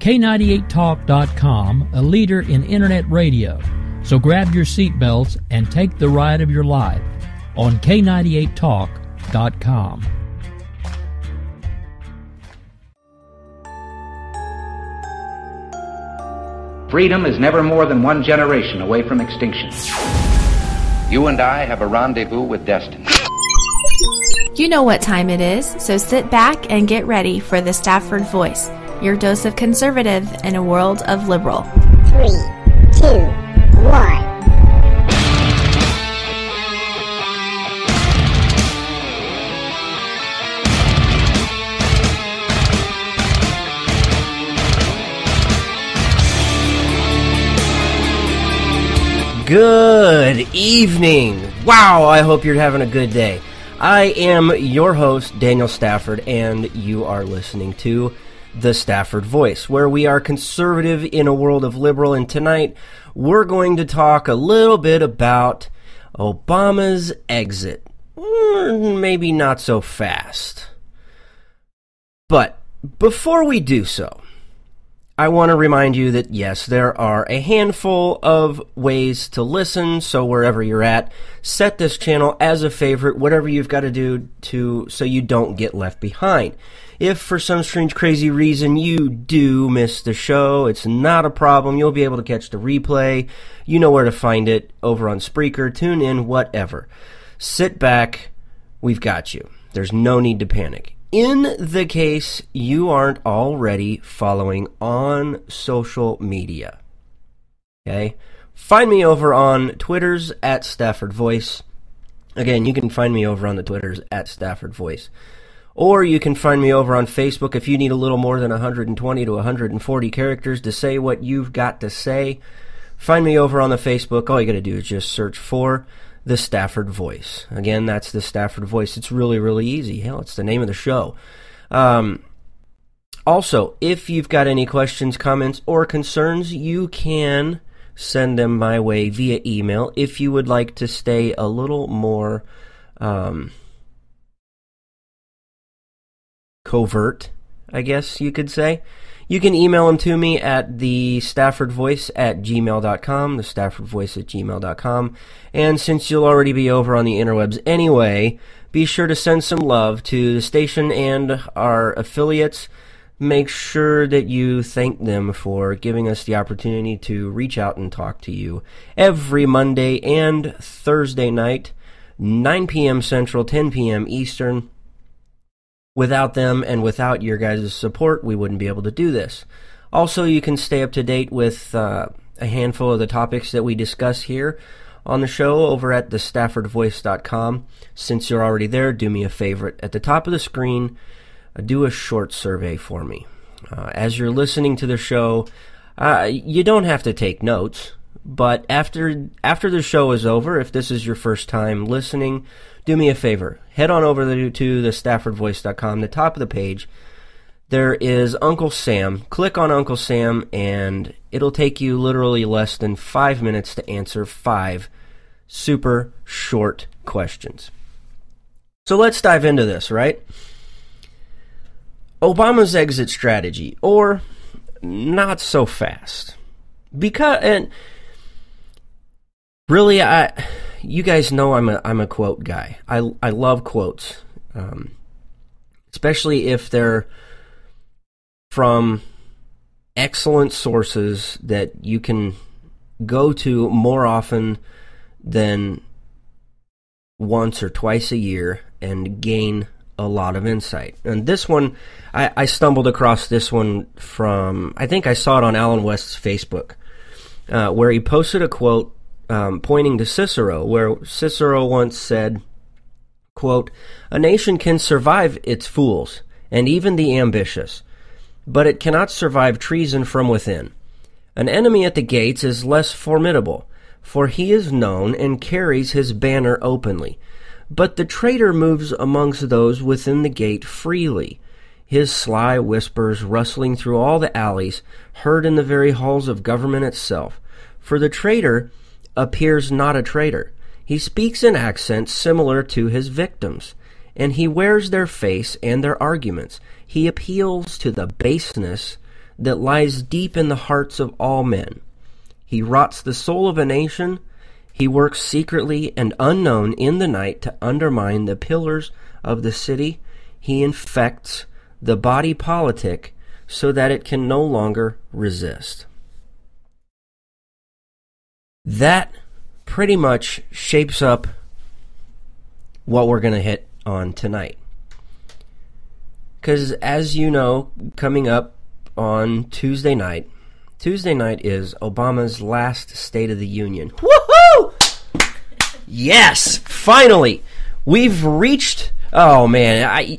K98Talk.com, a leader in internet radio. So grab your seatbelts and take the ride of your life on K98Talk.com. Freedom is never more than one generation away from extinction. You and I have a rendezvous with destiny. You know what time it is, so sit back and get ready for the Stafford Voice, your dose of conservative in a world of liberal. 3, 2, 1. Good evening. Wow, I hope you're having a good day. I am your host, Daniel Stafford, and you are listening to The Stafford Voice, where we are conservative in a world of liberal, and tonight we're going to talk a little bit about Obama's exit. Maybe not so fast. But before we do so, I want to remind you that, yes, there are a handful of ways to listen, so wherever you're at, set this channel as a favorite, whatever you've got to do so you don't get left behind. If for some strange, crazy reason you do miss the show, it's not a problem. You'll be able to catch the replay. You know where to find it, over on Spreaker, TuneIn, whatever. Sit back. We've got you. There's no need to panic. In the case you aren't already following on social media, okay? Find me over on Twitter's at Stafford Voice. Again, you can find me over on the Twitter's at Stafford Voice. Or you can find me over on Facebook if you need a little more than 120 to 140 characters to say what you've got to say. Find me over on the Facebook. All you got to do is just search for The Stafford Voice. Again, that's The Stafford Voice. It's really, really easy. Hell, it's the name of the show. Also, if you've got any questions, comments, or concerns, you can send them my way via email. If you would like to stay a little more covert, I guess you could say, you can email them to me at thestaffordvoice@gmail.com, thestaffordvoice@gmail.com. And since you'll already be over on the interwebs anyway, be sure to send some love to the station and our affiliates. Make sure that you thank them for giving us the opportunity to reach out and talk to you every Monday and Thursday night, 9 p.m. Central, 10 p.m. Eastern. Without them and without your guys' support, we wouldn't be able to do this. Also, you can stay up to date with a handful of the topics that we discuss here on the show over at thestaffordvoice.com. Since you're already there, do me a favor. At the top of the screen, do a short survey for me. As you're listening to the show, you don't have to take notes, but after the show is over, if this is your first time listening, do me a favor. Head on over to thestaffordvoice.com. The top of the page, there is Uncle Sam. Click on Uncle Sam, and it'll take you literally less than 5 minutes to answer 5 super short questions. So let's dive into this, right? Obama's exit strategy, or not so fast. And really, you guys know I'm a quote guy. I love quotes, especially if they're from excellent sources that you can go to more often than once or twice a year and gain a lot of insight. And this one, I stumbled across this one from, I think I saw it on Alan West's Facebook, where he posted a quote pointing to Cicero, where Cicero once said, quote, "A nation can survive its fools, and even the ambitious, but it cannot survive treason from within. An enemy at the gates is less formidable, for he is known and carries his banner openly. But the traitor moves amongst those within the gate freely, his sly whispers rustling through all the alleys, heard in the very halls of government itself. For the traitor appears not a traitor. He speaks in accents similar to his victims, and he wears their face and their arguments. He appeals to the baseness that lies deep in the hearts of all men. He rots the soul of a nation. He works secretly and unknown in the night to undermine the pillars of the city. He infects the body politic so that it can no longer resist. That pretty much shapes up what we're going to hit on tonight. Because as you know, coming up on Tuesday night is Obama's last State of the Union. Woohoo! Yes, finally, we've reached. Oh man,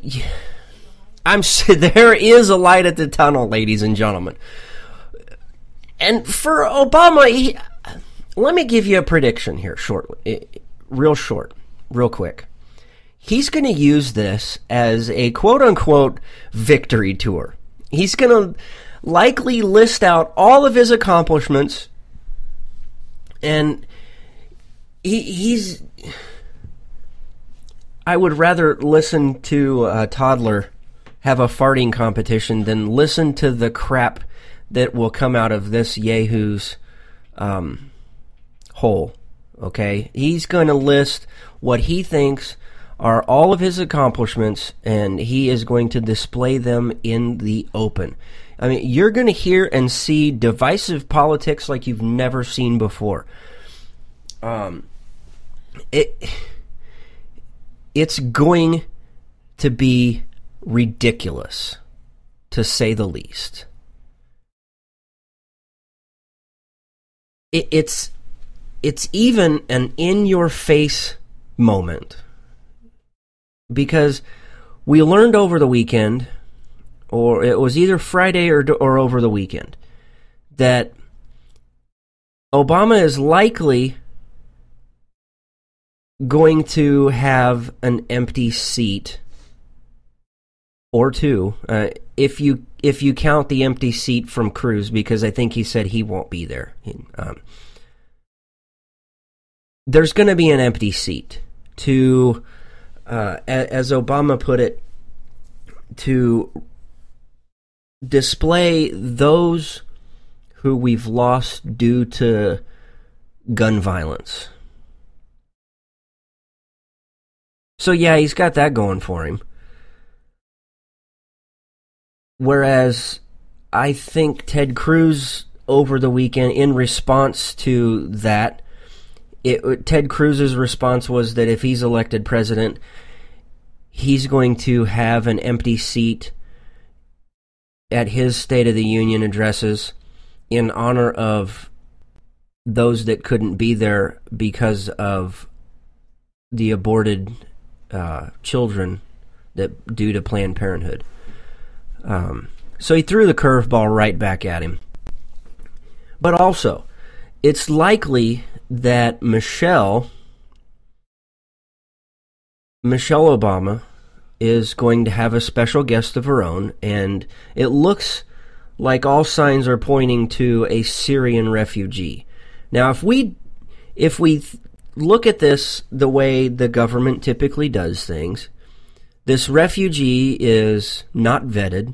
there is a light at the tunnel, ladies and gentlemen. And for Obama, let me give you a prediction here, real quick. He's going to use this as a quote-unquote victory tour. He's going to likely list out all of his accomplishments, and I would rather listen to a toddler have a farting competition than listen to the crap that will come out of this yahoo's hole. Okay? He's going to list what he thinks are all of his accomplishments, and he is going to display them in the open. I mean, you're going to hear and see divisive politics like you've never seen before. It's going to be ridiculous, to say the least. It's even an in-your-face moment. Because we learned over the weekend, or it was either Friday or over the weekend, that Obama is likely going to have an empty seat or two, if you count the empty seat from Cruz, because I think he said he won't be there. There's going to be an empty seat to, as Obama put it, to display those who we've lost due to gun violence. So yeah, he's got that going for him. Whereas I think Ted Cruz over the weekend, in response to that, Ted Cruz's response was that if he's elected president, he's going to have an empty seat at his State of the Union addresses in honor of those that couldn't be there because of the aborted children that due to Planned Parenthood. So he threw the curveball right back at him. But also, it's likely that Michelle Obama is going to have a special guest of her own, and it looks like all signs are pointing to a Syrian refugee. Now, if we look at this the way the government typically does things, this refugee is not vetted.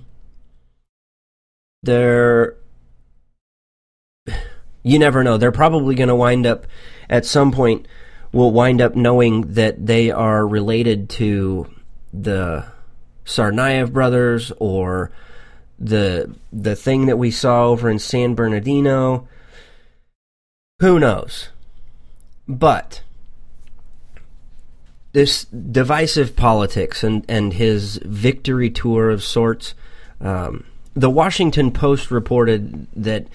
You never know. They're probably going to wind up, at some point, will wind up knowing that they are related to the Tsarnaev brothers, or the thing that we saw over in San Bernardino. Who knows? But this divisive politics and his victory tour of sorts, the Washington Post reported that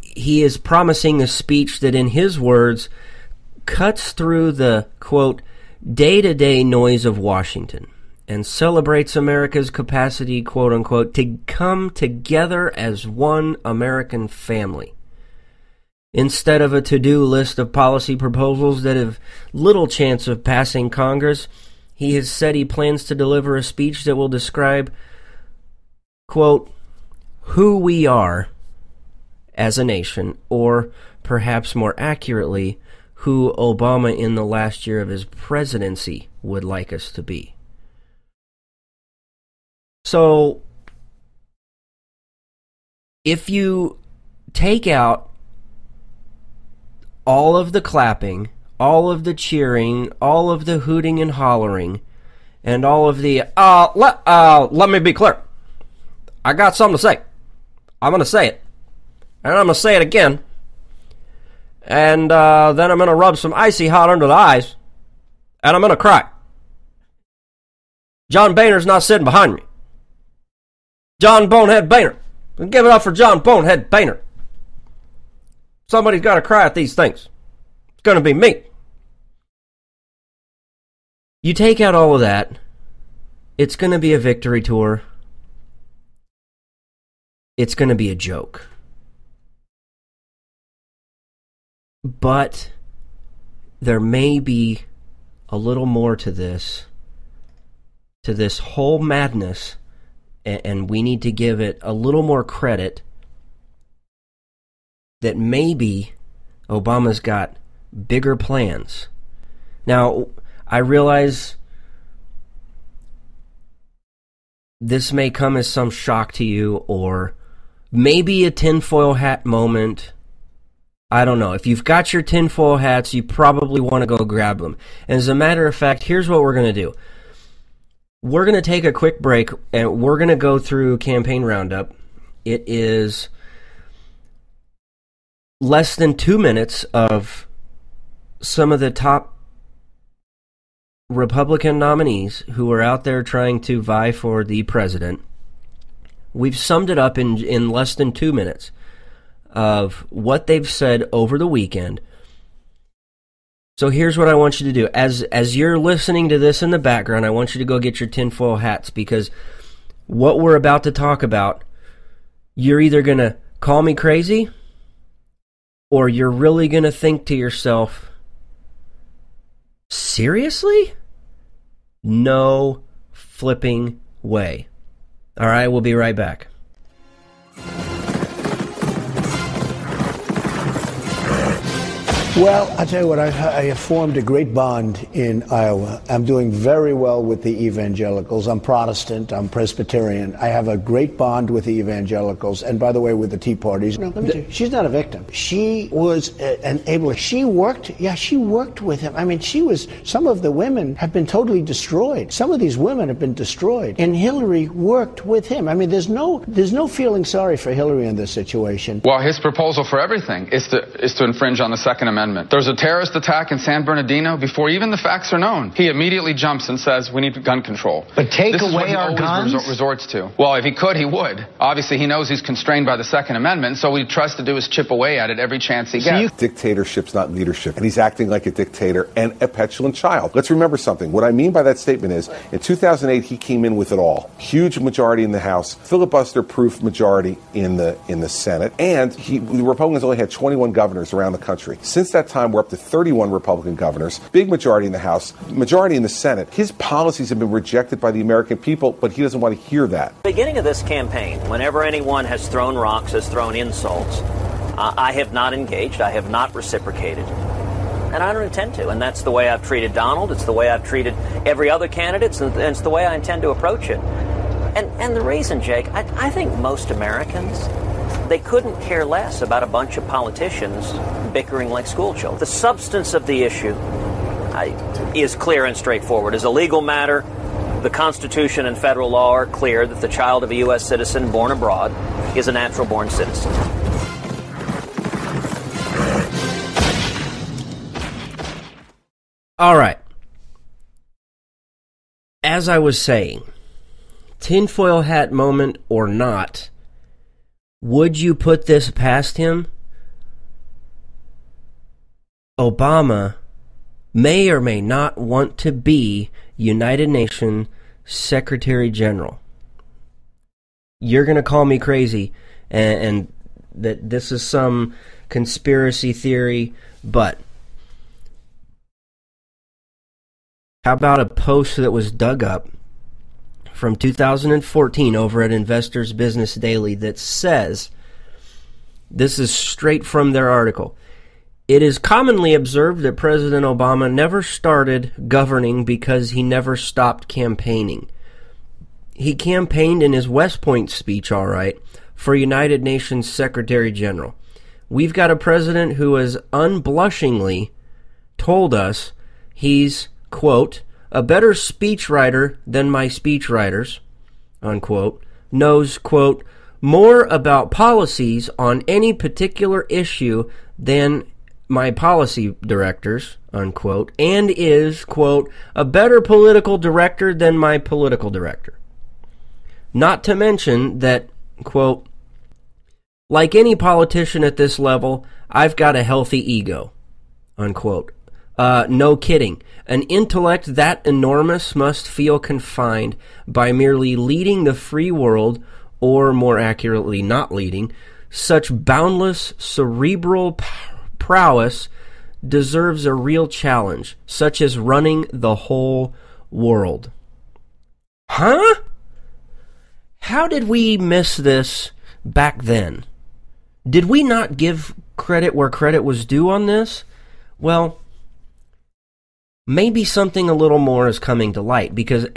he is promising a speech that, in his words, cuts through the, quote, day-to-day noise of Washington and celebrates America's capacity, quote unquote, to come together as one American family. Instead of a to-do list of policy proposals that have little chance of passing Congress, he has said he plans to deliver a speech that will describe, quote, who we are as a nation, or perhaps more accurately, who Obama in the last year of his presidency would like us to be. So, if you take out all of the clapping, all of the cheering, all of the hooting and hollering, and all of the, let me be clear. I got something to say. I'm going to say it. And I'm going to say it again. And then I'm going to rub some icy hot under the eyes. And I'm going to cry. John Boehner's not sitting behind me. John Bonehead Boehner. Give it up for John Bonehead Boehner. Somebody's got to cry at these things. It's going to be me. You take out all of that, it's going to be a victory tour. It's going to be a joke. But there may be a little more to this whole madness, and we need to give it a little more credit that maybe Obama's got bigger plans. Now, I realize this may come as some shock to you, or maybe a tinfoil hat moment. I don't know. If you've got your tinfoil hats, you probably want to go grab them. And as a matter of fact, here's what we're going to do. We're going to take a quick break, and we're going to go through Campaign Roundup. It is less than 2 minutes of some of the top Republican nominees who are out there trying to vie for the president. We've summed it up in less than 2 minutes of what they've said over the weekend. So here's what I want you to do. As you're listening to this in the background, I want you to go get your tinfoil hats, because what we're about to talk about, you're either going to call me crazy, or you're really going to think to yourself, seriously? No flipping way. All right, we'll be right back. Well, I'll tell you what, I have formed a great bond in Iowa. I'm doing very well with the evangelicals. I'm Protestant, I'm Presbyterian. I have a great bond with the evangelicals, and by the way, with the Tea Parties. No, let me tell you, she's not a victim. She was she worked with him. I mean, some of the women have been totally destroyed. Some of these women have been destroyed. And Hillary worked with him. I mean, there's no feeling sorry for Hillary in this situation. Well, his proposal for everything is to infringe on the Second Amendment. There's a terrorist attack in San Bernardino. Before even the facts are known, he immediately jumps and says, we need gun control. But take away our guns? Resorts to. Well, if he could, he would. Obviously, he knows he's constrained by the Second Amendment, so what he tries to do is chip away at it every chance he gets. Dictatorship's not leadership, and he's acting like a dictator and a petulant child. Let's remember something. What I mean by that statement is, in 2008, he came in with it all. Huge majority in the House, filibuster-proof majority in the Senate, and the Republicans only had 21 governors around the country. Since that time, we're up to 31 Republican governors, big majority in the House, majority in the Senate. His policies have been rejected by the American people, but he doesn't want to hear that. Beginning of this campaign, whenever anyone has thrown rocks, has thrown insults, I have not engaged, I have not reciprocated, and I don't intend to. And that's the way I've treated Donald, it's the way I've treated every other candidate, and it's the way I intend to approach it. And the reason, Jake, I think most Americans, they couldn't care less about a bunch of politicians bickering like school children. The substance of the issue is clear and straightforward. As a legal matter, the Constitution and federal law are clear that the child of a U.S. citizen born abroad is a natural-born citizen. All right. As I was saying, tinfoil hat moment or not, would you put this past him? Obama may or may not want to be United Nations Secretary General. You're going to call me crazy and that this is some conspiracy theory, but how about a post that was dug up from 2014 over at Investors Business Daily that says, this is straight from their article, it is commonly observed that President Obama never started governing because he never stopped campaigning. He campaigned in his West Point speech, all right, for United Nations Secretary General. We've got a president who has unblushingly told us he's, quote, a better speechwriter than my speechwriters, unquote, knows, quote, more about policies on any particular issue than my policy directors, unquote, and is, quote, a better political director than my political director. Not to mention that, quote, like any politician at this level, I've got a healthy ego, unquote. No kidding. An intellect that enormous must feel confined by merely leading the free world, or more accurately, not leading. Such boundless cerebral prowess deserves a real challenge, such as running the whole world. Huh? How did we miss this back then? Did we not give credit where credit was due on this? Well, maybe something a little more is coming to light, because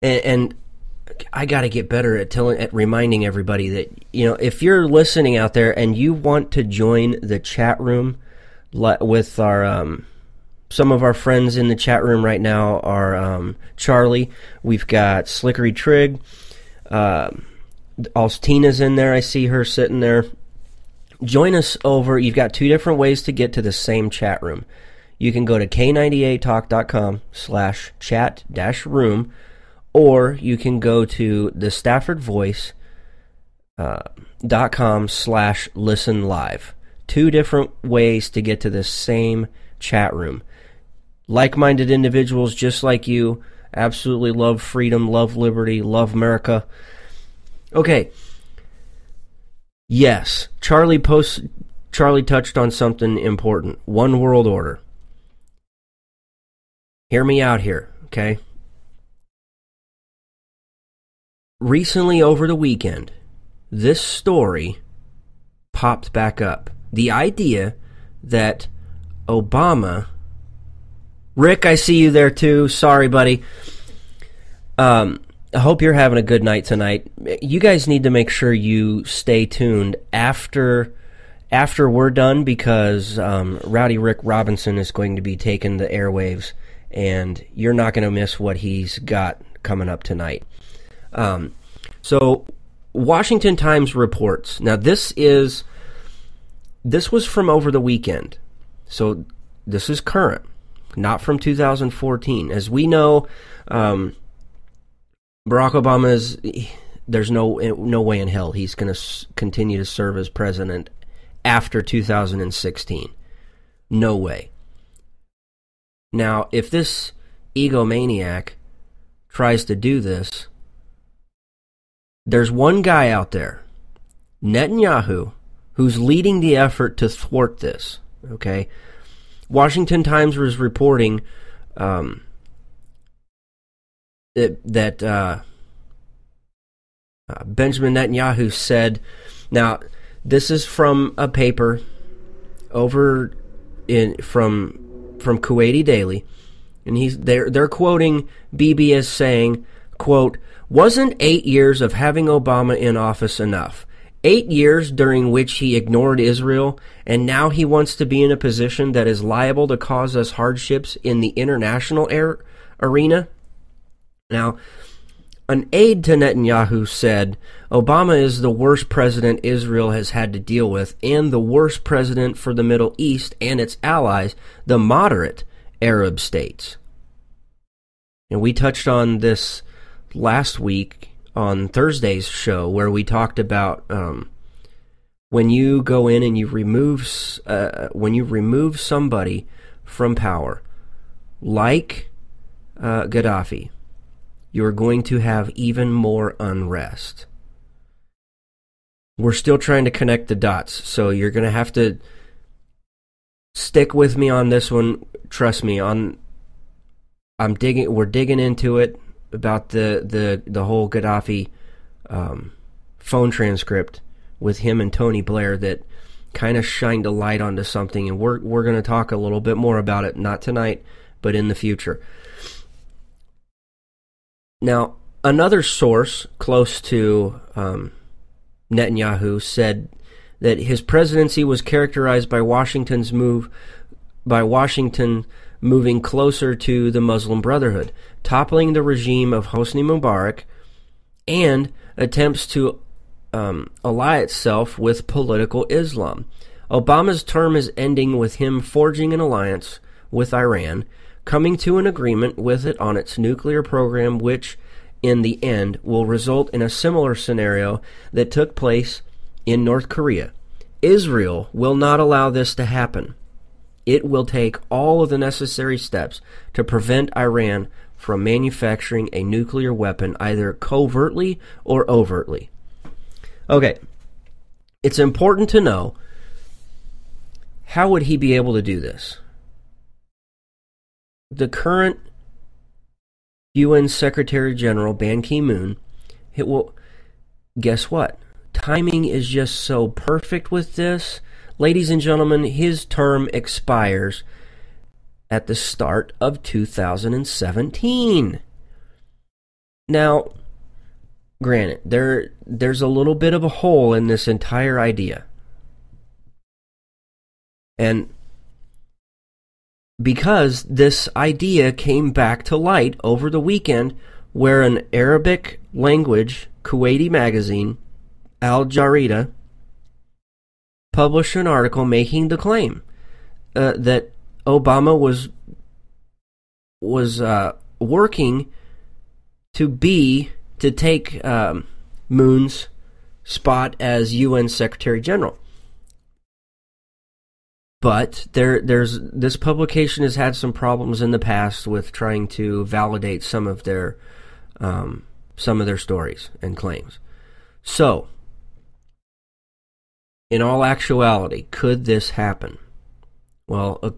and I got to get better at reminding everybody that, you know, if you're listening out there and you want to join the chat room with our some of our friends in the chat room right now are Charlie, we've got Slickery Trig, Alstina's in there, I see her sitting there. Join us over, you've got two different ways to get to the same chat room. You can go to k98talk.com/chat-room, or you can go to the staffordvoice.com/listen live. Two different ways to get to the same chat room. Like-minded individuals just like you, absolutely love freedom, love liberty, love America. Okay. Yes, Charlie touched on something important. One world order. Hear me out here, okay? Recently, over the weekend, this story popped back up. The idea that Obama... Rick, I see you there too. Sorry, buddy. I hope you're having a good night tonight. You guys need to make sure you stay tuned after we're done, because Rowdy Rick Robinson is going to be taking the airwaves, and you're not going to miss what he's got coming up tonight. So, Washington Times reports. Now, this was from over the weekend, so this is current, not from 2014. As we know, Barack Obama there's no way in hell he's going to continue to serve as president after 2016. No way. Now, if this egomaniac tries to do this, there's one guy out there, Netanyahu, who's leading the effort to thwart this, okay? Washington Times was reporting that Benjamin Netanyahu said, now, this is from a paper over from Kuwaiti Daily, and they're quoting Bibi as saying, quote, wasn't 8 years of having Obama in office enough? 8 years during which he ignored Israel, and now he wants to be in a position that is liable to cause us hardships in the international arena? Now, an aide to Netanyahu said, Obama is the worst president Israel has had to deal with, and the worst president for the Middle East and its allies, the moderate Arab states. And we touched on this last week on Thursday's show, where we talked about when you go in and you remove somebody from power, like Gaddafi, you're going to have even more unrest. We're still trying to connect the dots, so you're going to have to stick with me on this one. Trust me, we're digging into it about the whole Gaddafi phone transcript with him and Tony Blair that kind of shined a light onto something, and we're going to talk a little bit more about it, not tonight, but in the future. Now, Another source close to Netanyahu said that his presidency was characterized by Washington moving closer to the Muslim Brotherhood, toppling the regime of Hosni Mubarak, and attempts to ally itself with political Islam. Obama's term is ending with him forging an alliance with Iran, coming to an agreement with it on its nuclear program, which in the end will result in a similar scenario that took place in North Korea. Israel will not allow this to happen. It will take all of the necessary steps to prevent Iran from manufacturing a nuclear weapon, either covertly or overtly. Okay, it's important to know, how would he be able to do this? The current UN Secretary General, Ban Ki-moon, guess what? Timing is just so perfect with this. Ladies and gentlemen, his term expires at the start of 2017. Now, granted, there's a little bit of a hole in this entire idea. And because this idea came back to light over the weekend, where an Arabic language Kuwaiti magazine, Al Jarida, published an article making the claim that Obama was working to take Moon's spot as UN Secretary General. But this publication has had some problems in the past with trying to validate some of their stories and claims. So, in all actuality, could this happen? Well,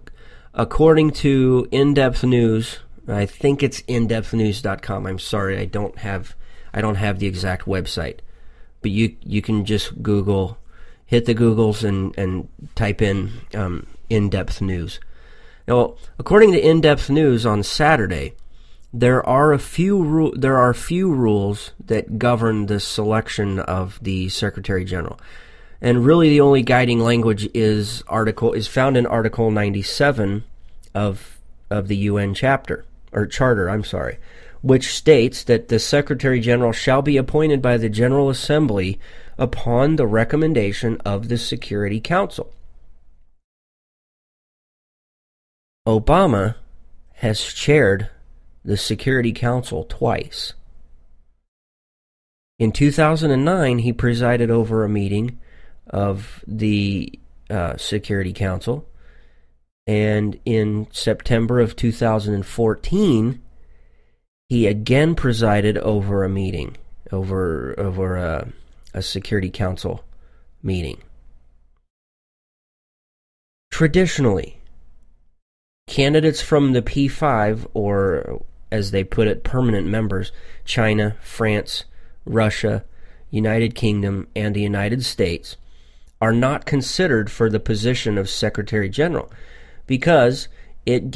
according to In-Depth News, I think it's indepthnews.com. I'm sorry, I don't have the exact website, but you can just hit the Googles and type in In-Depth News. Now, according to In-Depth News on Saturday, there are few rules that govern the selection of the Secretary General. And really the only guiding language is found in Article 97 of the UN charter, which states that the Secretary General shall be appointed by the General Assembly upon the recommendation of the Security Council. Obama has chaired the Security Council twice. In 2009, he presided over a meeting of the Security Council, and in September of 2014, he again presided over a meeting, over a Security Council meeting. Traditionally, candidates from the P5, or as they put it, permanent members, China, France, Russia, United Kingdom, and the United States, are not considered for the position of Secretary General because it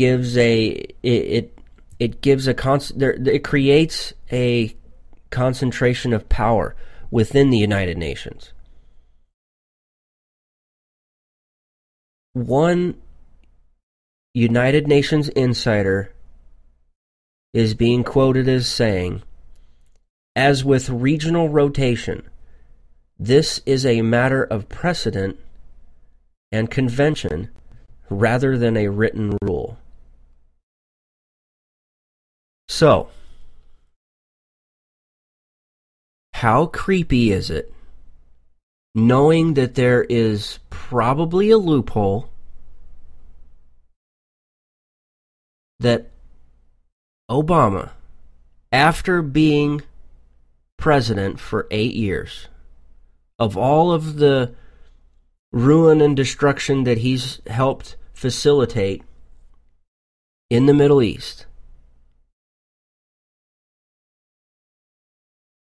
creates a concentration of power within the United Nations. One United Nations insider is being quoted as saying, "As with regional rotation, this is a matter of precedent and convention rather than a written rule." So, how creepy is it knowing that there is probably a loophole that Obama, after being president for 8 years, of all of the ruin and destruction that he's helped facilitate in the Middle East,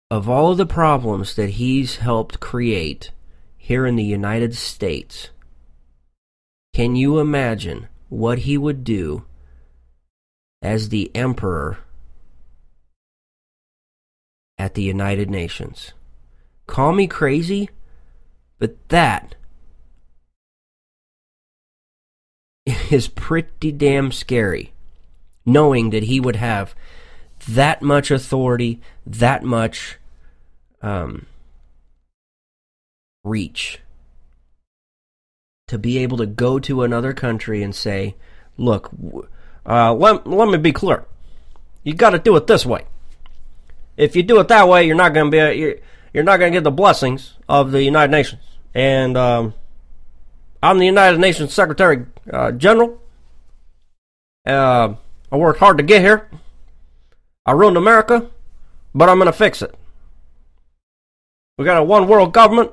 of all of the problems that he's helped create here in the United States, can you imagine what he would do as the emperor at the United Nations. Call me crazy, but that is pretty damn scary, knowing that he would have that much authority, that much reach to be able to go to another country and say, look, let me be clear. You got to do it this way. If you do it that way, you're not going to get the blessings of the United Nations. And I'm the United Nations Secretary General. I worked hard to get here. I ruined America, but I'm going to fix it. We got a one world government,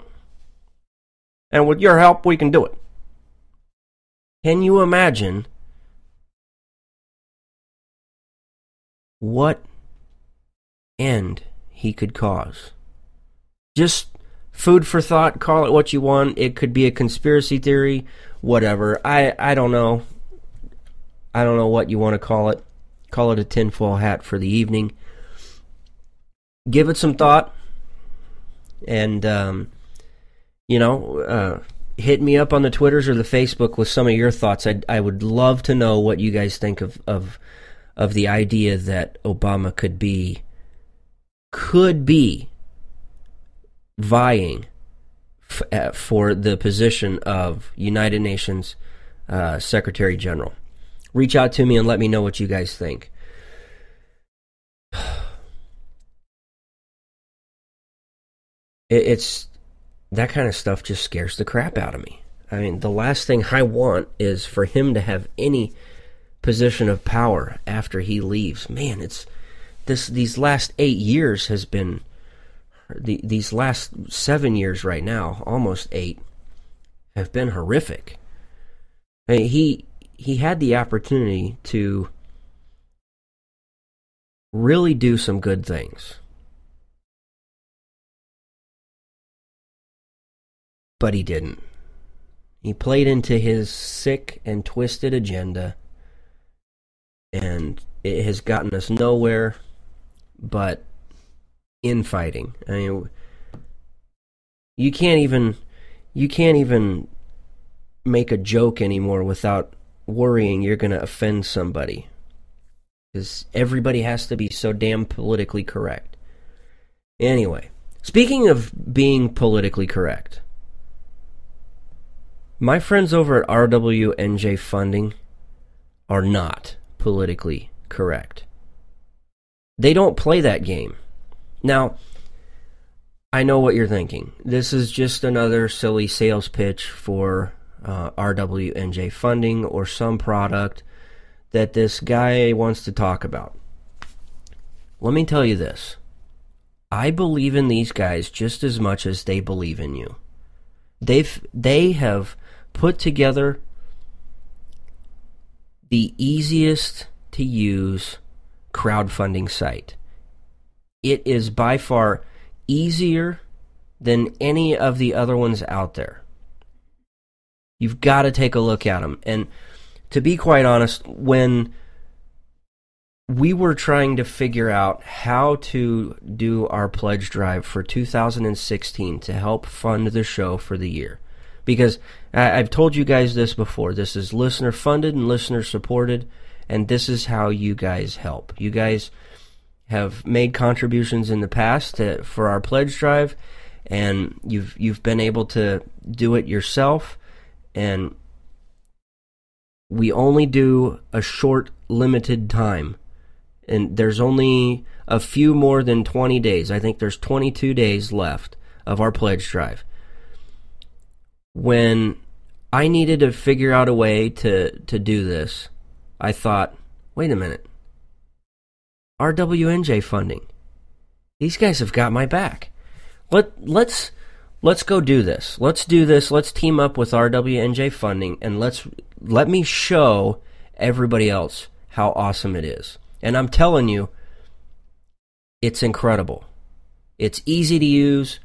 and with your help, we can do it. Can you imagine what end he could cause? Just food for thought, call it what you want. It could be a conspiracy theory, whatever. I don't know. I don't know what you want to call it. Call it a tinfoil hat for the evening. Give it some thought. And, hit me up on the Twitters or the Facebook with some of your thoughts. I would love to know what you guys think of the idea that Obama could be vying for the position of United Nations Secretary General. Reach out to me and let me know what you guys think. It's that kind of stuff just scares the crap out of me. I mean, the last thing I want is for him to have any position of power after he leaves. Man, these last 8 years has been, these last 7 years right now, almost 8, have been horrific. I mean, he had the opportunity to really do some good things. But he didn't. He played into his sick and twisted agenda, and it has gotten us nowhere but infighting. I mean, you can't even make a joke anymore without worrying you're going to offend somebody, because everybody has to be so damn politically correct. Anyway, speaking of being politically correct, my friends over at RWNJ Funding are not politically correct. They don't play that game. Now, I know what you're thinking. This is just another silly sales pitch for RWNJ Funding or some product that this guy wants to talk about. Let me tell you this. I believe in these guys just as much as they believe in you. They have put together the easiest to use crowdfunding site. It is by far easier than any of the other ones out there. You've got to take a look at them. And to be quite honest, when we were trying to figure out how to do our pledge drive for 2016 to help fund the show for the year, because I've told you guys this before, this is listener funded and listener supported, and this is how you guys help. You guys have made contributions in the past for our pledge drive, and you've been able to do it yourself, and we only do a short, limited time, and there's only a few more than 20 days. I think there's 22 days left of our pledge drive. When I needed to figure out a way to do this, I thought, wait a minute. RWNJ Funding. These guys have got my back. Let's go do this. Let's do this. Let's team up with RWNJ Funding, and let me show everybody else how awesome it is. And I'm telling you, it's incredible. It's easy to use.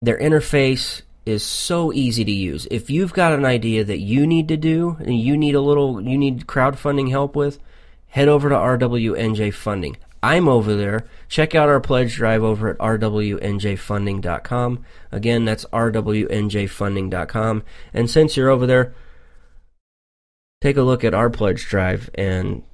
Their interface is so easy to use. If you've got an idea that you need to do and you need crowdfunding help with, head over to RWNJ Funding. I'm over there. Check out our pledge drive over at rwnjfunding.com. Again, that's rwnjfunding.com. And since you're over there, take a look at our pledge drive. And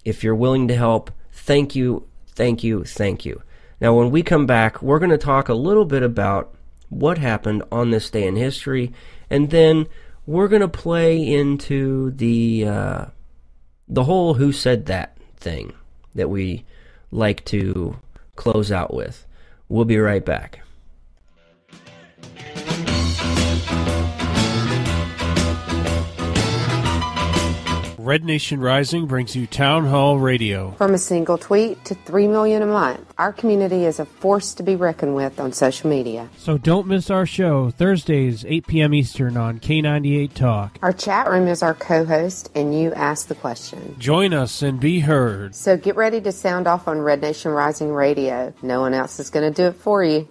if you're willing to help, thank you, thank you, thank you. Now, when we come back, we're going to talk a little bit about what happened on this day in history, and then we're going to play into the whole "Who Said That" thing that we like to close out with. We'll be right back. Red Nation Rising brings you Town Hall Radio. From a single tweet to 3 million a month, our community is a force to be reckoned with on social media. So don't miss our show, Thursdays, 8 p.m. Eastern on K98 Talk. Our chat room is our co-host, and you ask the question. Join us and be heard. So get ready to sound off on Red Nation Rising Radio. No one else is going to do it for you.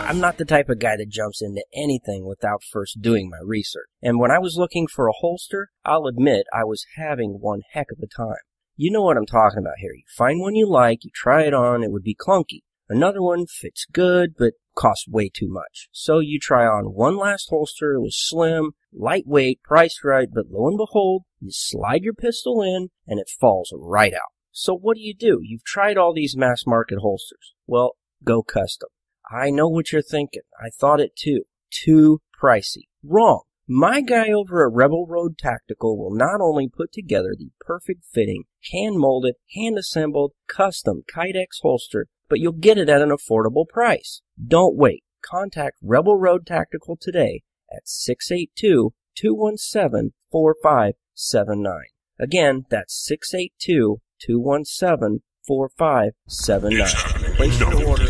I'm not the type of guy that jumps into anything without first doing my research. And when I was looking for a holster, I'll admit I was having one heck of a time. You know what I'm talking about here. You find one you like, you try it on, it would be clunky. Another one fits good, but costs way too much. So you try on one last holster, it was slim, lightweight, priced right, but lo and behold, you slide your pistol in, and it falls right out. So what do? You've tried all these mass market holsters. Well, go custom. I know what you're thinking. I thought it too. Too pricey. Wrong. My guy over at Rebel Road Tactical will not only put together the perfect fitting, hand-molded, hand-assembled, custom Kydex holster, but you'll get it at an affordable price. Don't wait. Contact Rebel Road Tactical today at 682-217-4579. Again, that's 682-217-4579. Place your order.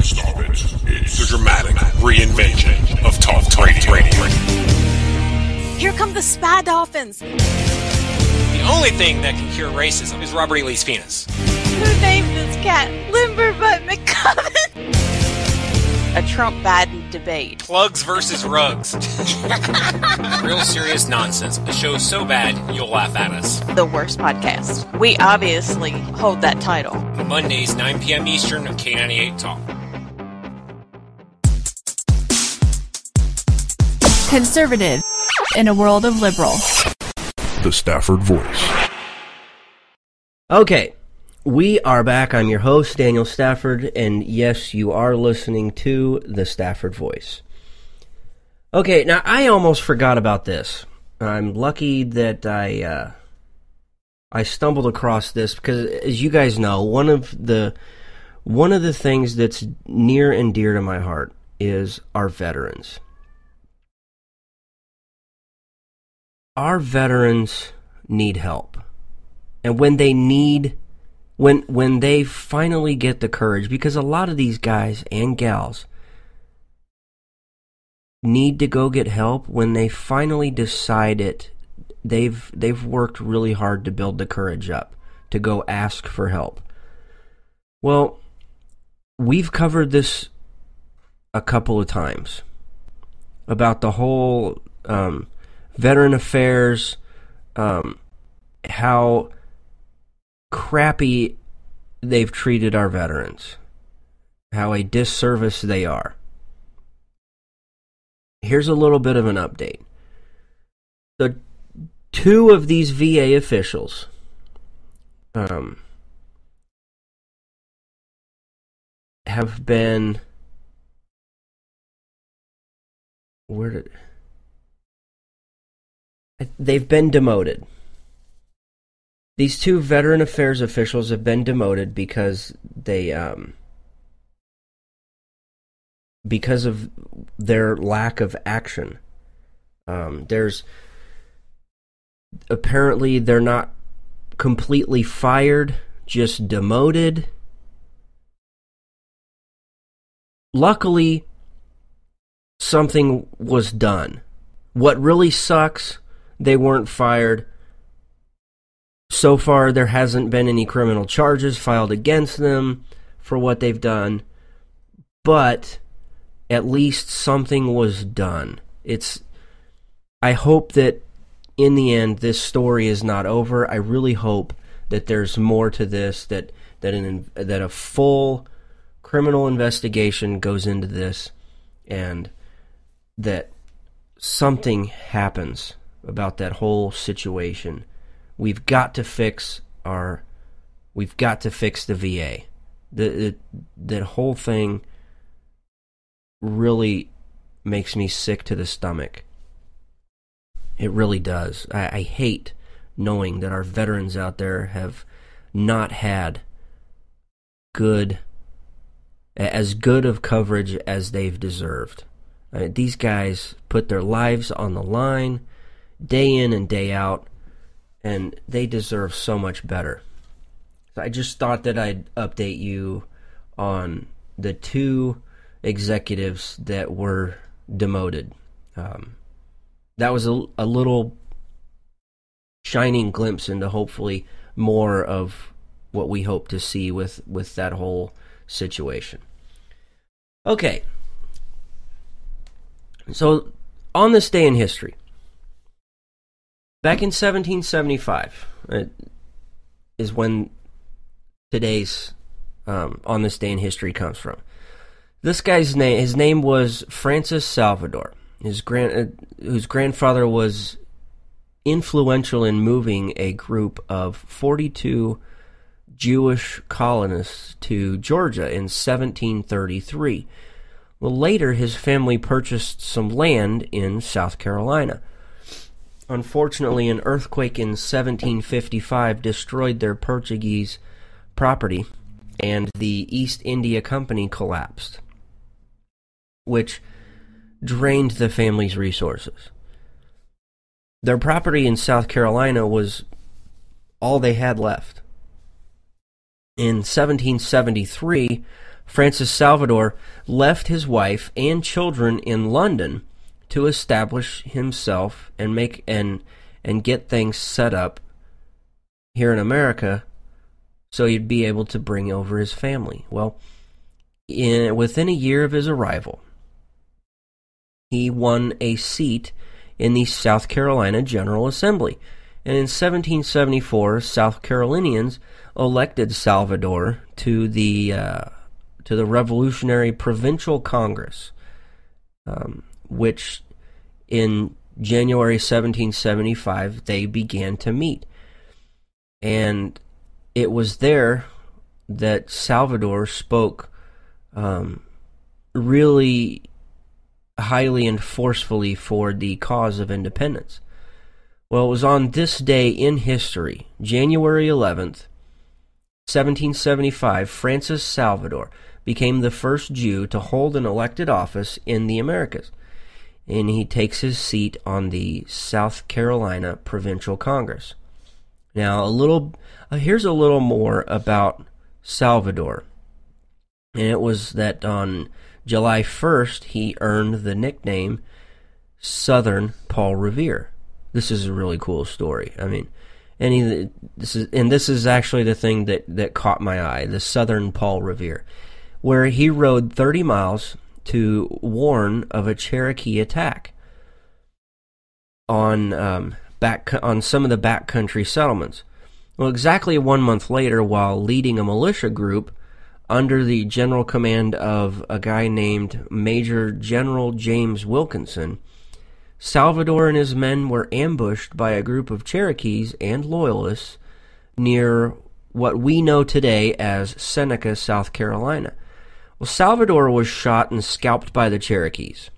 It's the dramatic reinvention of Talk Radio. Here come the Spy Dolphins. The only thing that can cure racism is Robert E. Lee's penis. Who named this cat Limberbutt McCubbin? A Trump-Biden debate. Plugs versus rugs. Real serious nonsense. The show's so bad, you'll laugh at us. The worst podcast. We obviously hold that title. Mondays, 9 p.m. Eastern on K98 Talk. Conservative in a world of liberal. The Stafford Voice. Okay, we are back. I'm your host, Daniel Stafford, and yes, you are listening to The Stafford Voice. Okay, now I almost forgot about this. I'm lucky that I stumbled across this because, as you guys know, one of the things that's near and dear to my heart is our veterans. Our veterans need help. And when they finally get the courage, because a lot of these guys and gals need to go get help when they finally decide it, they've worked really hard to build the courage up to go ask for help. Well, we've covered this a couple of times about the whole veteran affairs, how crappy they've treated our veterans, how a disservice they are. Here's a little bit of an update. The two of these VA officials have been they've been demoted. These two Veteran Affairs officials have been demoted because of their lack of action. Apparently they're not completely fired, just demoted. Luckily, something was done. What really sucks, they weren't fired. So far, there hasn't been any criminal charges filed against them for what they've done, but at least something was done. I hope that in the end this story is not over. I really hope that there's more to this, that a full criminal investigation goes into this, and that something happens about that whole situation. We've got to fix the VA. That whole thing really makes me sick to the stomach. It really does. I hate knowing that our veterans out there have not had as good of coverage as they've deserved. These guys put their lives on the line day in and day out, and they deserve so much better. I just thought that I'd update you on the 2 executives that were demoted. That was a little shining glimpse into hopefully more of what we hope to see with that whole situation. Okay. So, on this day in history, back in 1775 is when today's on this day in history comes from. This guy's name, his name was Francis Salvador. Whose grandfather was influential in moving a group of 42 Jewish colonists to Georgia in 1733. Well, later his family purchased some land in South Carolina. Unfortunately, an earthquake in 1755 destroyed their Portuguese property, and the East India Company collapsed, which drained the family's resources. Their property in South Carolina was all they had left. In 1773, Francis Salvador left his wife and children in London to establish himself and get things set up here in America so he'd be able to bring over his family. Well, within a year of his arrival, he won a seat in the South Carolina General Assembly. And in 1774, South Carolinians elected Salvador to the Revolutionary Provincial Congress, which in January 1775 they began to meet. And it was there that Salvador spoke really highly and forcefully for the cause of independence. Well, it was on this day in history, January 11th, 1775, Francis Salvador became the first Jew to hold an elected office in the Americas, and he takes his seat on the South Carolina Provincial Congress. Now, here's a little more about Salvador, and it was that on July 1st, he earned the nickname Southern Paul Revere. This is a really cool story. I mean, this is actually the thing that caught my eye, the Southern Paul Revere, where he rode 30 miles to warn of a Cherokee attack on some of the backcountry settlements. Well, exactly 1 month later, while leading a militia group under the general command of a guy named Major General James Wilkinson, Salvador and his men were ambushed by a group of Cherokees and Loyalists near what we know today as Seneca, South Carolina. Well, Salvador was shot and scalped by the Cherokees.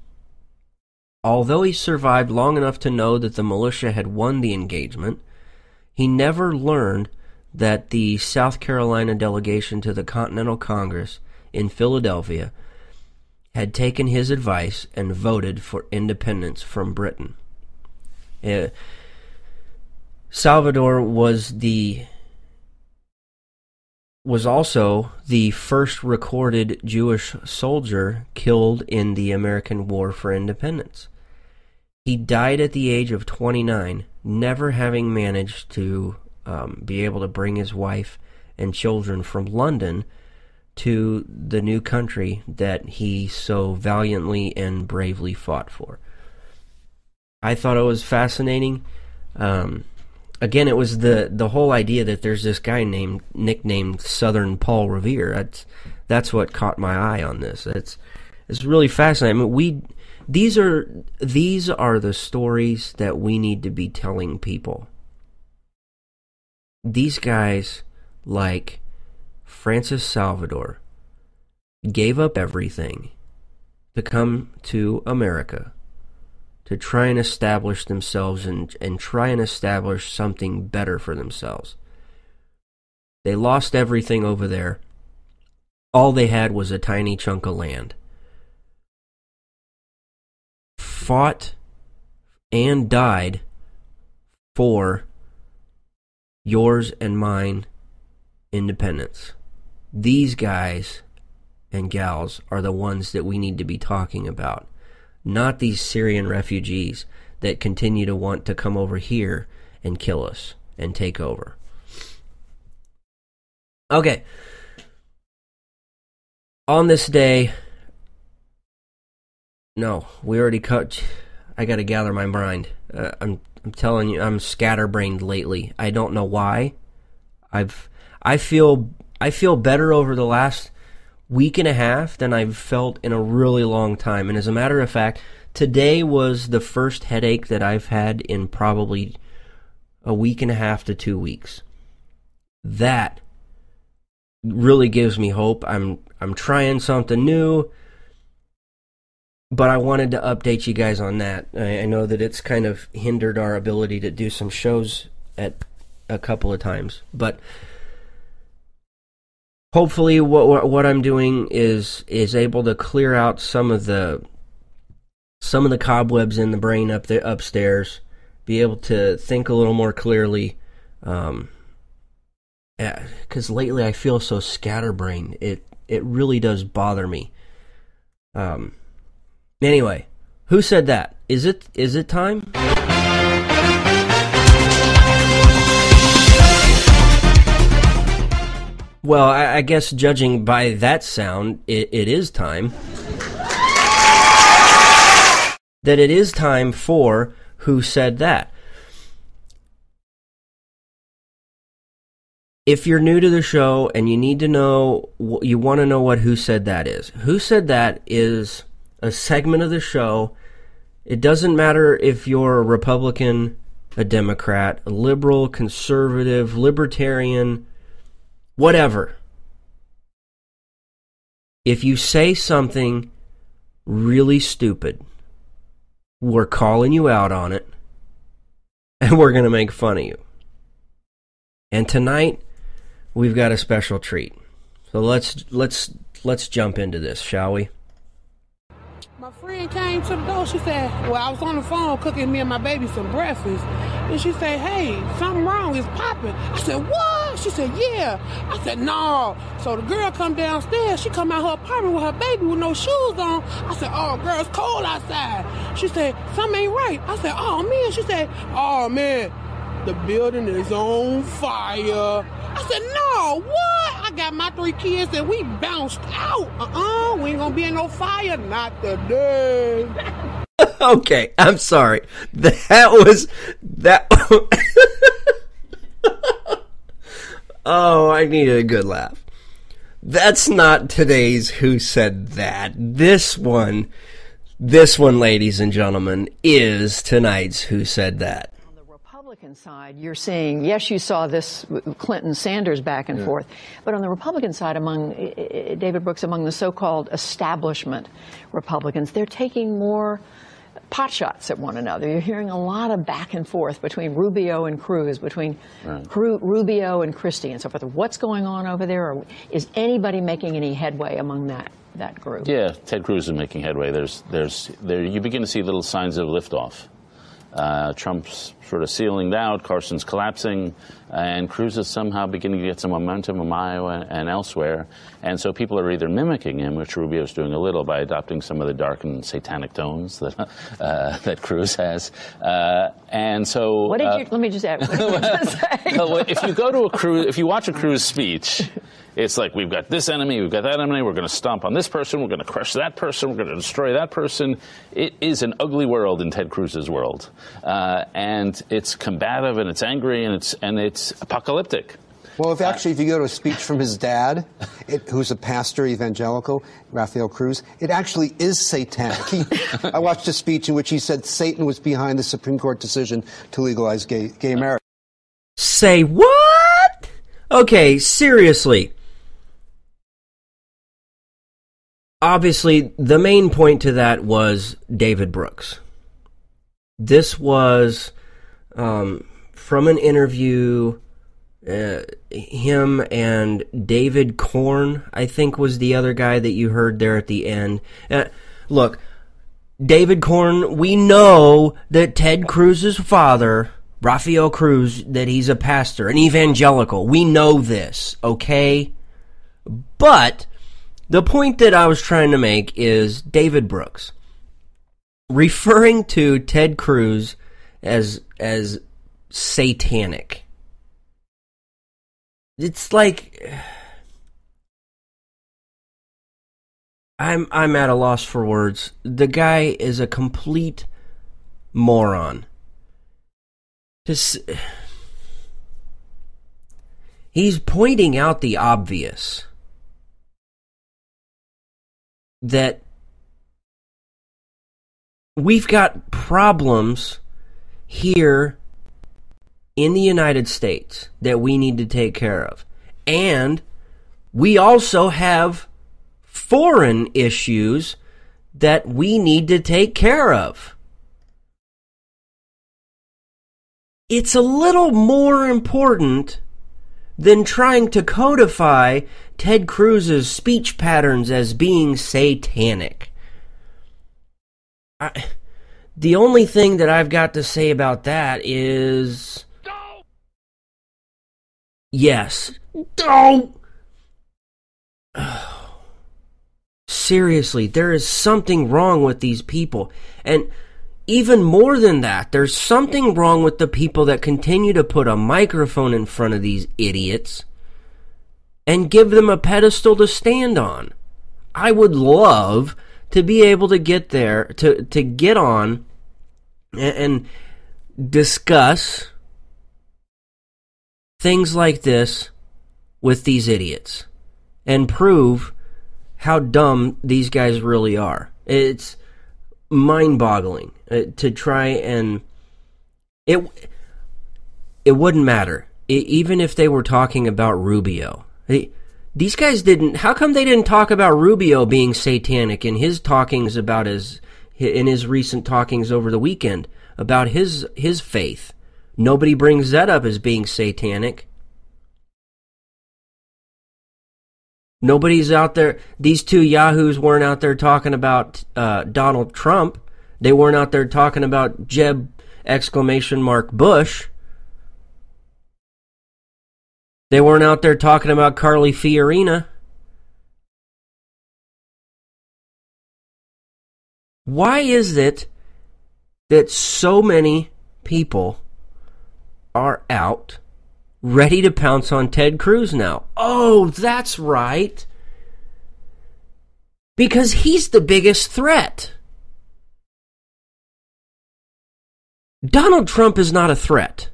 Although he survived long enough to know that the militia had won the engagement, he never learned that the South Carolina delegation to the Continental Congress in Philadelphia had taken his advice and voted for independence from Britain. Salvador was also the first recorded Jewish soldier killed in the American War for Independence. He died at the age of 29, never having managed to be able to bring his wife and children from London to the new country that he so valiantly and bravely fought for. I thought it was fascinating. Again, it was the whole idea that there's this guy nicknamed Southern Paul Revere. That's what caught my eye on this. It's really fascinating. I mean, these are the stories that we need to be telling people. These guys, like Francis Salvador, gave up everything to come to America to try and establish themselves and try and establish something better for themselves. They lost everything over there. All they had was a tiny chunk of land. Fought and died for yours and mine independence. These guys and gals are the ones that we need to be talking about, not these Syrian refugees that continue to want to come over here and kill us and take over. Okay. On this day, no, we already cut. I got to gather my mind. I'm telling you, I'm scatterbrained lately. I don't know why. I feel better over the last week and a half than I've felt in a really long time. And as a matter of fact, today was the first headache that I've had in probably a week and a half to 2 weeks. That really gives me hope. I'm trying something new, but I wanted to update you guys on that. I know that it's kind of hindered our ability to do some shows at a couple of times, but hopefully what I'm doing is able to clear out some of the cobwebs in the brain upstairs, be able to think a little more clearly, because lately I feel so scatterbrained. It really does bother me. Anyway, who said that? Is it time? Well, I guess judging by that sound, it is time. That it is time for Who Said That. If you're new to the show and you need to know, you want to know what Who Said That is. Who Said That is a segment of the show. It doesn't matter if you're a Republican, a Democrat, a liberal, conservative, libertarian, whatever. If you say something really stupid, we're calling you out on it, and we're going to make fun of you. And tonight, we've got a special treat. So let's jump into this, shall we? My friend came to the door. She said, well, I was on the phone cooking me and my baby some breakfast. And she said, hey, something wrong. It's popping. I said, what? She said, yeah. I said, no. So the girl come downstairs. She come out her apartment with her baby with no shoes on. I said, oh, girl, it's cold outside. She said, something ain't right. I said, oh, man. She said, oh, man, the building is on fire. I said, no, what? I got my 3 kids and we bounced out. We ain't gonna be in no fire. Not today. Okay, I'm sorry. That was... Oh, I needed a good laugh. That's not today's Who Said That. This one, ladies and gentlemen, is tonight's Who Said That. Side, you're seeing, yes, you saw this Clinton-Sanders back and forth, but on the Republican side, among David Brooks, among the so-called establishment Republicans, they're taking more pot shots at one another. You're hearing a lot of back and forth between Rubio and Cruz, between Rubio and Christie and so forth. What's going on over there? Or is anybody making any headway among that group? Yeah, Ted Cruz is making headway. You begin to see little signs of liftoff. Trump's sort of ceiling out, Carson's collapsing, and Cruz is somehow beginning to get some momentum in Iowa and elsewhere. And so people are either mimicking him, which Rubio's doing a little by adopting some of the dark and satanic tones that Cruz has. And so... What did let me just add. What did you just say? If you watch a Cruz speech, It's like we've got this enemy, we've got that enemy, we're going to stomp on this person, we're going to crush that person, we're going to destroy that person. It is an ugly world in Ted Cruz's world. And it's combative and it's angry and it's apocalyptic. Well, if you go to a speech from his dad, who's a pastor, evangelical, Rafael Cruz, it actually is satanic. I watched a speech in which he said Satan was behind the Supreme Court decision to legalize gay marriage. Say what? Okay, seriously. Obviously, the main point to that was David Brooks. This was from an interview. Him and David Korn, I think, was the other guy that you heard there at the end. Look, David Korn, we know that Ted Cruz's father, Rafael Cruz, that he's a pastor, an evangelical. We know this, okay? But the point that I was trying to make is David Brooks referring to Ted Cruz as satanic. It's like I'm at a loss for words. The guy is a complete moron. He's pointing out the obvious. That we've got problems here in the United States that we need to take care of. And we also have foreign issues that we need to take care of. It's a little more important than trying to codify Ted Cruz's speech patterns as being satanic. The only thing that I've got to say about that is... Yes. Don't! Seriously, there is something wrong with these people. And even more than that, there's something wrong with the people that continue to put a microphone in front of these idiots and give them a pedestal to stand on. I would love to be able to get there, to get on and discuss things like this with these idiots and prove how dumb these guys really are. It's mind-boggling to try and... It wouldn't matter. Even if they were talking about Rubio. These guys didn't... How come they didn't talk about Rubio being satanic in his talkings about in his recent talkings over the weekend about his faith? Nobody brings that up as being satanic. Nobody's out there. These two yahoos weren't out there talking about Donald Trump. They weren't out there talking about Jeb ! Bush. They weren't out there talking about Carly Fiorina. Why is it that so many people are out ready to pounce on Ted Cruz now? Oh, that's right. Because he's the biggest threat. Donald Trump is not a threat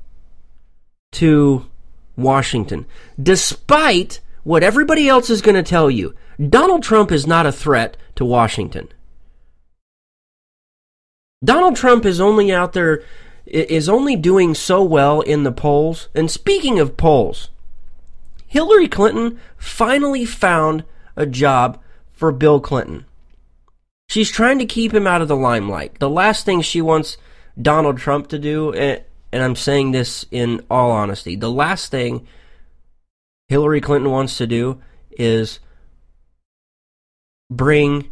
to Washington. Despite what everybody else is going to tell you, Donald Trump is not a threat to Washington. Donald Trump is only out there... is only doing so well in the polls. And speaking of polls, Hillary Clinton finally found a job for Bill Clinton. She's trying to keep him out of the limelight. The last thing she wants Donald Trump to do, and I'm saying this in all honesty, the last thing Hillary Clinton wants to do is bring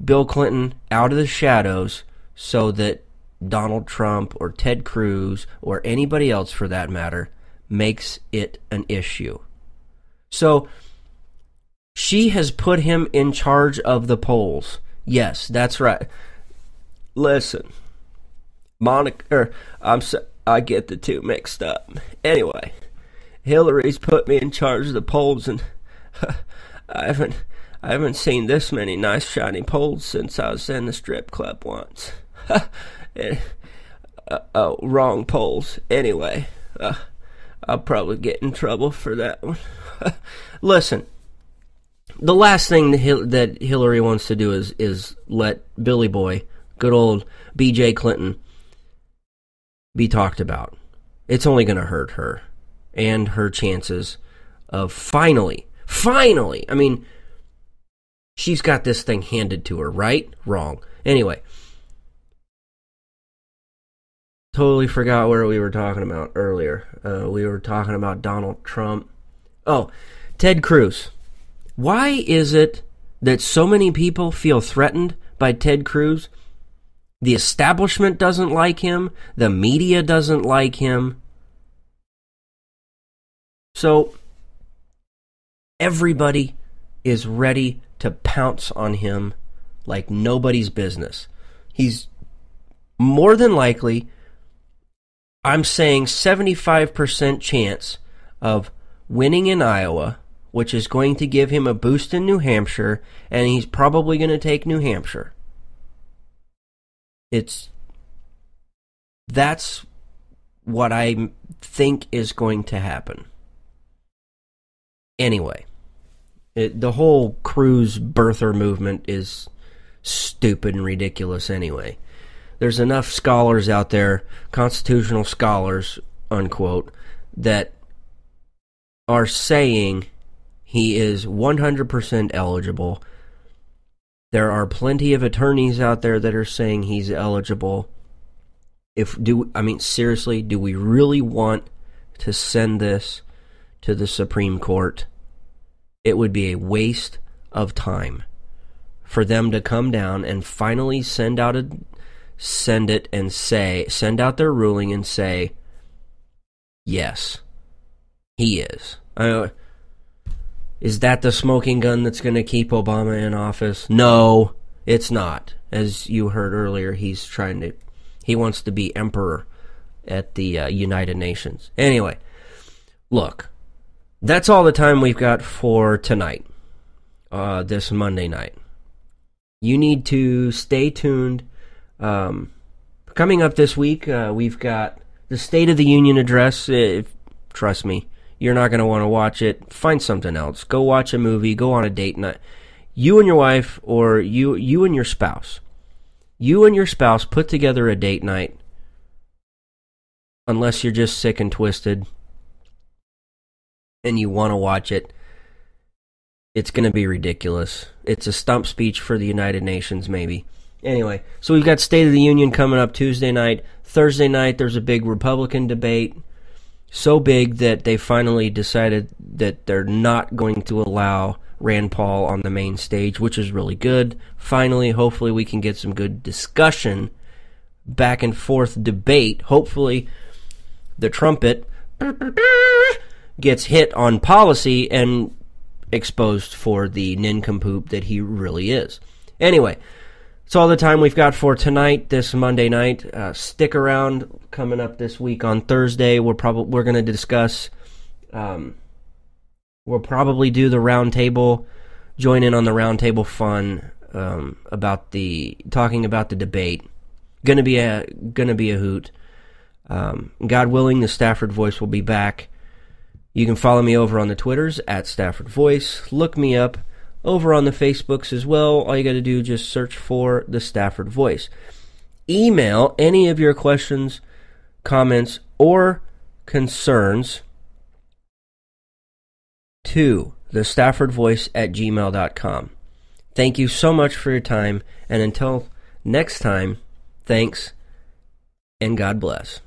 Bill Clinton out of the shadows so that Donald Trump or Ted Cruz or anybody else for that matter makes it an issue. So she has put him in charge of the polls. Yes, that's right. Listen, I get the two mixed up. Anyway, Hillary's put me in charge of the polls, and I haven't seen this many nice shiny polls since I was in the strip club once. Wrong polls. Anyway, I'll probably get in trouble for that one. Listen, the last thing that Hillary wants to do is let Billy Boy, good old B.J. Clinton, be talked about. It's only going to hurt her and her chances of finally, I mean, she's got this thing handed to her, right? Wrong. Anyway, totally forgot where we were talking about earlier. We were talking about Donald Trump. Oh, Ted Cruz. Why is it that so many people feel threatened by Ted Cruz? The establishment doesn't like him. The media doesn't like him. So, everybody is ready to pounce on him like nobody's business. He's more than likely, I'm saying 75% chance of winning in Iowa, which is going to give him a boost in New Hampshire, and he's probably going to take New Hampshire. That's what I think is going to happen. Anyway, the whole Cruz birther movement is stupid and ridiculous anyway. There's enough scholars out there, constitutional scholars, unquote, that are saying he is 100% eligible. There are plenty of attorneys out there that are saying he's eligible. Seriously, do we really want to send this to the Supreme Court? It would be a waste of time for them to come down and finally send out their ruling and say, yes, he is. Is that the smoking gun that's going to keep Obama in office? No, it's not. As you heard earlier, he wants to be emperor at the United Nations. Anyway, look, that's all the time we've got for tonight, this Monday night. You need to stay tuned. Coming up this week, we've got the State of the Union address. Trust me, you're not going to want to watch it. Find something else. Go watch a movie. Go on a date night. You and your wife, or you and your spouse. You and your spouse put together a date night. Unless you're just sick and twisted and you want to watch it. It's going to be ridiculous. It's a stump speech for the United Nations, maybe. Anyway, so we've got State of the Union coming up Tuesday night. Thursday night, there's a big Republican debate. So big that they finally decided that they're not going to allow Rand Paul on the main stage, which is really good. Finally, hopefully we can get some good discussion, back and forth debate. Hopefully the trumpet gets hit on policy and exposed for the nincompoop that he really is. Anyway, it's all the time we've got for tonight, this Monday night. Stick around. Coming up this week on Thursday, we're going to discuss. We'll probably do the round table. Join in on the round table fun talking about the debate. Gonna be a hoot. God willing, the Stafford Voice will be back. You can follow me over on the Twitters at Stafford Voice. Look me up over on the Facebooks as well. All you got to do is just search for the Stafford Voice. Email any of your questions, comments, or concerns to thestaffordvoice@gmail.com. Thank you so much for your time, and until next time, thanks, and God bless.